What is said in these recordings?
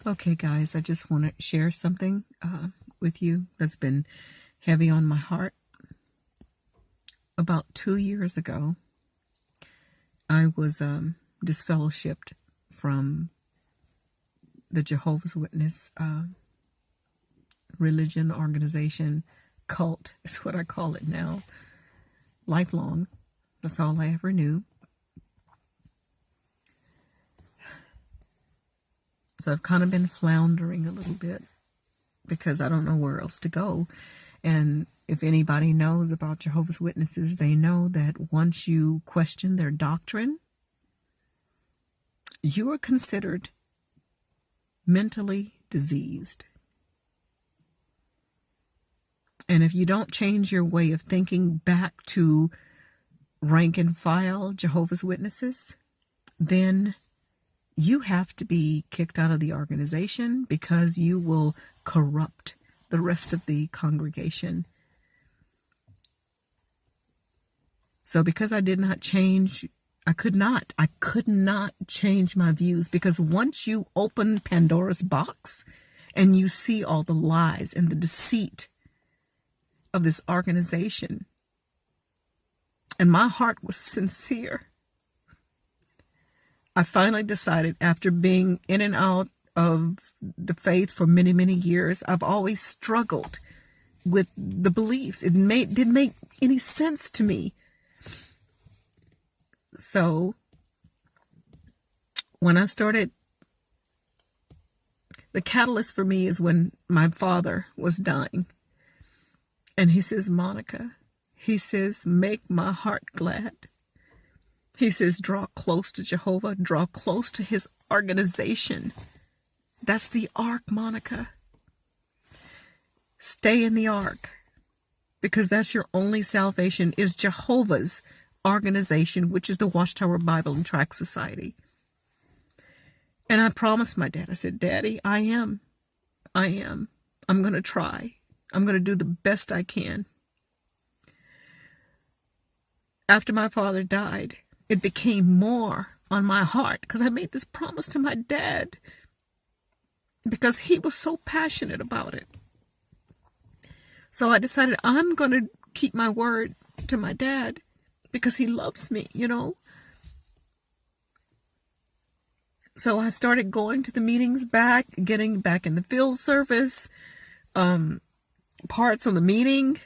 Okay, guys, I just want to share something with you that's been heavy on my heart. About 2 years ago, I was disfellowshipped from the Jehovah's Witness religion, organization, cult is what I call it now. Lifelong. That's all I ever knew. So I've kind of been floundering a little bit because I don't know where else to go. And if anybody knows about Jehovah's Witnesses, they know that once you question their doctrine, you are considered mentally diseased. And if you don't change your way of thinking back to rank and file Jehovah's Witnesses, then you have to be kicked out of the organization because you will corrupt the rest of the congregation. So because I did not change, I could not change my views, because once you open Pandora's box and you see all the lies and the deceit of this organization, and my heart was sincere, I finally decided, after being in and out of the faith for many, many years, I've always struggled with the beliefs. It didn't make any sense to me. So when I started, the catalyst for me is when my father was dying. And he says, Monica, he says, make my heart glad. He says, draw close to Jehovah, draw close to his organization. That's the ark, Monica. Stay in the ark, because that's your only salvation, is Jehovah's organization, which is the Watchtower Bible and Tract Society. And I promised my dad, I said, Daddy, I am. I'm going to try. I'm going to do the best I can. After my father died, it became more on my heart, because I made this promise to my dad because he was so passionate about it. So I decided I'm going to keep my word to my dad because he loves me, So I started going to the meetings back, getting back in the field service, parts on the meeting,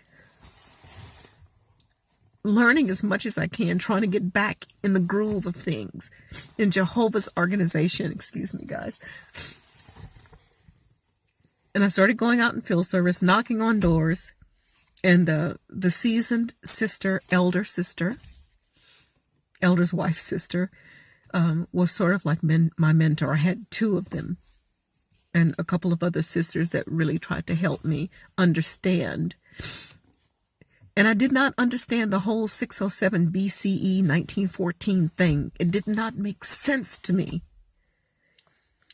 learning as much as I can, trying to get back in the groove of things in Jehovah's organization. Excuse me, guys. And I started going out in field service, knocking on doors, and the seasoned sister, elder's wife's sister, was sort of like my mentor. I had two of them and a couple of other sisters that really tried to help me understand. And I did not understand the whole 607 BCE 1914 thing. It did not make sense to me.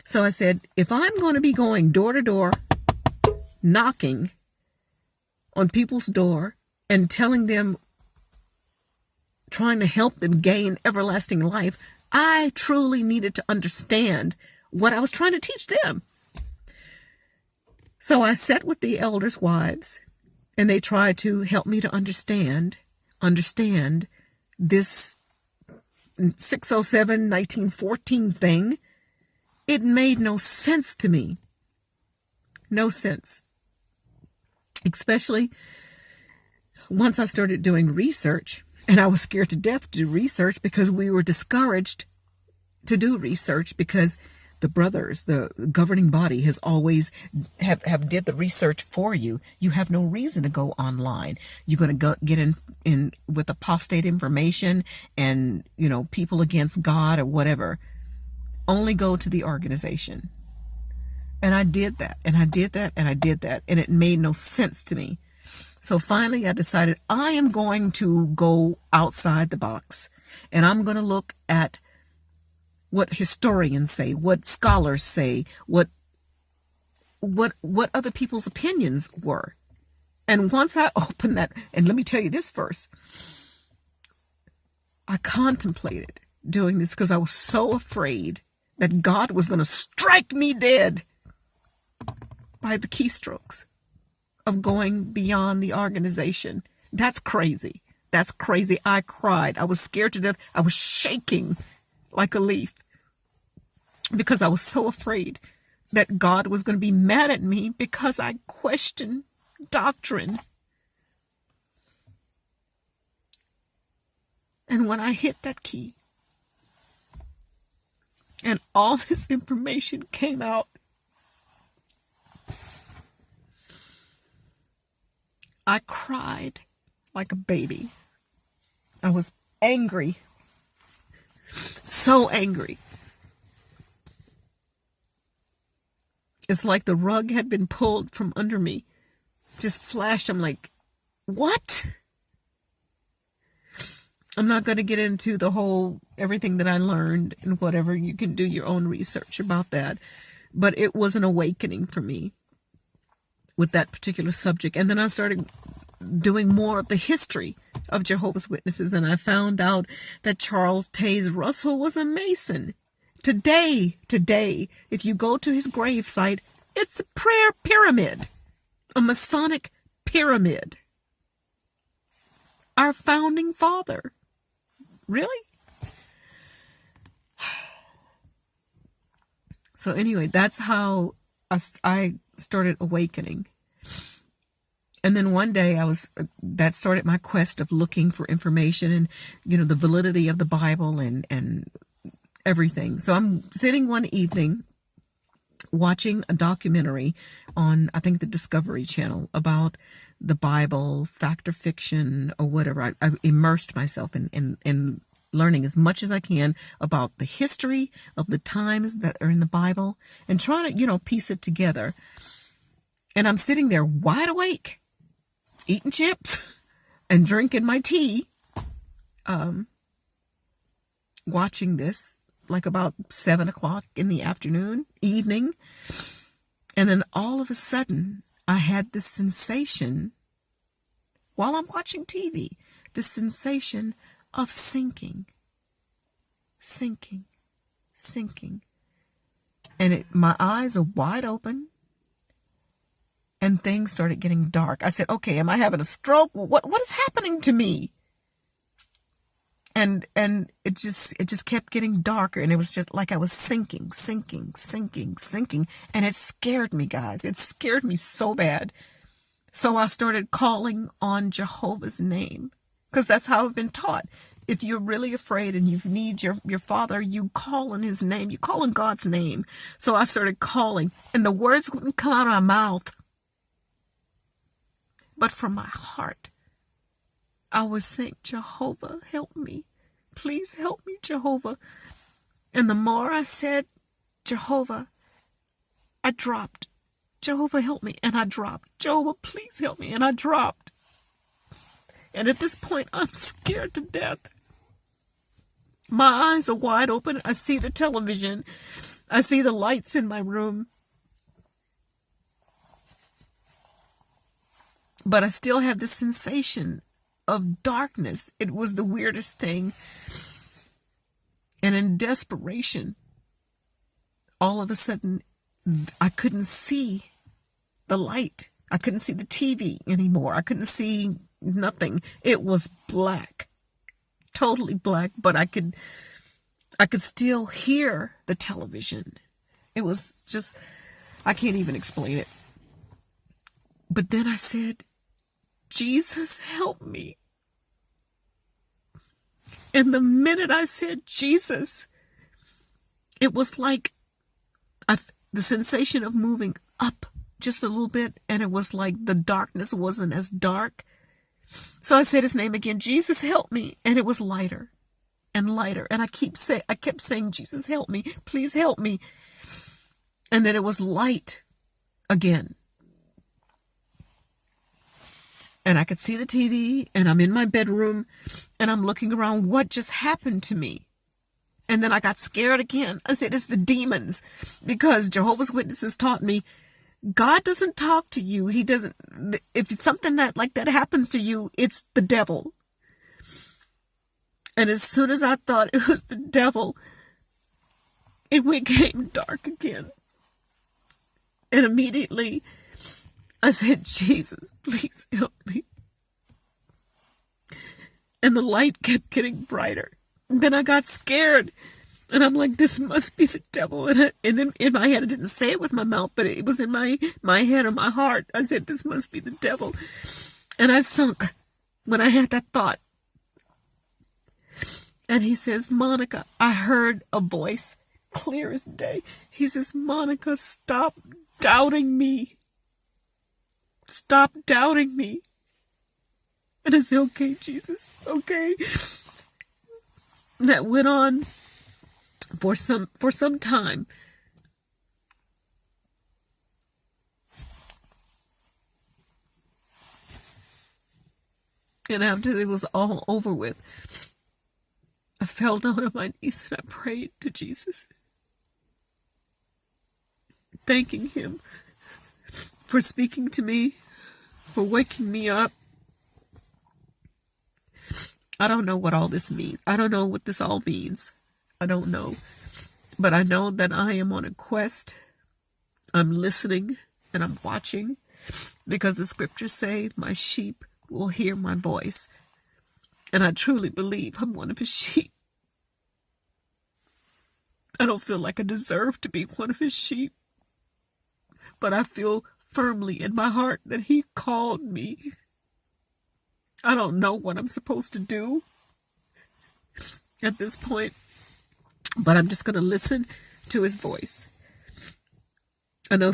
So I said, if I'm going to be going door to door, knocking on people's door and telling them, trying to help them gain everlasting life, I truly needed to understand what I was trying to teach them. So I sat with the elders' wives, and they tried to help me to understand this 607 1914 thing. It made no sense to me. No sense. Especially once I started doing research, and I was scared to death to do research because we were discouraged to do research because the brothers, the governing body, has always have did the research for you. You have no reason to go online. You're going to go get in with apostate information and, people against God or whatever. Only go to the organization. And I did that, and I did that, and I did that, and it made no sense to me. So finally I decided I am going to go outside the box, and I'm going to look at what historians say, what scholars say, what other people's opinions were. And once I opened that, and let me tell you this first, I contemplated doing this because I was so afraid that God was going to strike me dead by the keystrokes of going beyond the organization. That's crazy. That's crazy. I cried. I was scared to death. I was shaking like a leaf because I was so afraid that God was going to be mad at me because I questioned doctrine. And when I hit that key and all this information came out, I cried like a baby. I was angry. So angry. It's like the rug had been pulled from under me. Just flashed. I'm like, what? I'm not going to get into the whole everything that I learned and whatever. You can do your own research about that. But it was an awakening for me with that particular subject. And then I started doing more of the history of Jehovah's Witnesses, and I found out that Charles Taze Russell was a Mason. Today, if you go to his gravesite, it's a prayer pyramid, a Masonic pyramid. Our founding father. Really? So anyway, that's how I started awakening. And then one day that started my quest of looking for information and, the validity of the Bible and everything. So I'm sitting one evening watching a documentary on, I think, the Discovery Channel about the Bible, fact or fiction, or whatever. I immersed myself in learning as much as I can about the history of the times that are in the Bible and trying to, piece it together. And I'm sitting there wide awake, eating chips and drinking my tea, watching this, like about 7 o'clock in the evening. And then all of a sudden, I had this sensation while I'm watching TV, this sensation of sinking. And my eyes are wide open. And things started getting dark. I said, okay, am I having a stroke? What is happening to me? And it just kept getting darker. And it was just like I was sinking. And it scared me, guys. It scared me so bad. So I started calling on Jehovah's name. Because that's how I've been taught. If you're really afraid and you need your father, you call on his name. You call on God's name. So I started calling. And the words wouldn't come out of my mouth. But from my heart, I was saying, Jehovah, help me. Please help me, Jehovah. And the more I said, Jehovah, I dropped. Jehovah, help me. And I dropped. Jehovah, please help me. And I dropped. And at this point, I'm scared to death. My eyes are wide open. I see the television. I see the lights in my room. But I still have this sensation of darkness. It was the weirdest thing. And in desperation, all of a sudden, I couldn't see the light. I couldn't see the TV anymore. I couldn't see nothing. It was black. Totally black, but I could still hear the television. It was just, I can't even explain it. But then I said, Jesus, help me. And the minute I said Jesus, it was like the sensation of moving up just a little bit, and it was like the darkness wasn't as dark. So I said his name again, Jesus, help me. And it was lighter and lighter. And I kept saying, Jesus, help me. Please help me. And then it was light again. And I could see the TV, and I'm in my bedroom, and I'm looking around. What just happened to me? And then I got scared again. I said, it's the demons. Because Jehovah's Witnesses taught me, God doesn't talk to you. He doesn't. If something like that happens to you, it's the devil. And as soon as I thought it was the devil, it became dark again. And immediately I said, Jesus, please help me. And the light kept getting brighter. And then I got scared. And I'm like, this must be the devil. And then in my head, I didn't say it with my mouth, but it was in my head or my heart. I said, this must be the devil. And I sunk when I had that thought. And he says, Monica, I heard a voice clear as day. He says, Monica, stop doubting me. Stop doubting me. And I said, okay, Jesus, okay. That went on for some time. And after it was all over with, I fell down on my knees and I prayed to Jesus, thanking him for speaking to me, for waking me up. I don't know what all this means. I don't know what this all means. I don't know. But I know that I am on a quest. I'm listening and I'm watching, because the scriptures say my sheep will hear my voice. And I truly believe I'm one of his sheep. I don't feel like I deserve to be one of his sheep, but I feel firmly in my heart that he called me. I don't know what I'm supposed to do at this point, but I'm just going to listen to his voice. I know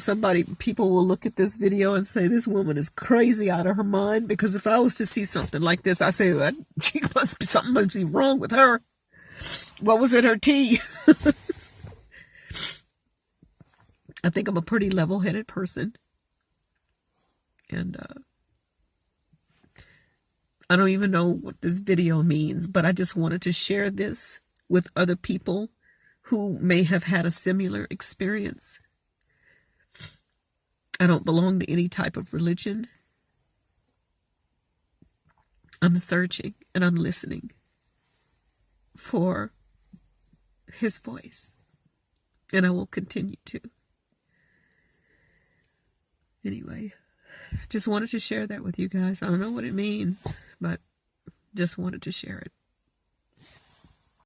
people will look at this video and say, this woman is crazy out of her mind, because if I was to see something like this, I say, well, something must be wrong with her. What was in her tea? I think I'm a pretty level-headed person. And I don't even know what this video means, but I just wanted to share this with other people who may have had a similar experience. I don't belong to any type of religion. I'm searching and I'm listening for his voice. And I will continue to. Anyway, just wanted to share that with you guys. I don't know what it means, but just wanted to share it.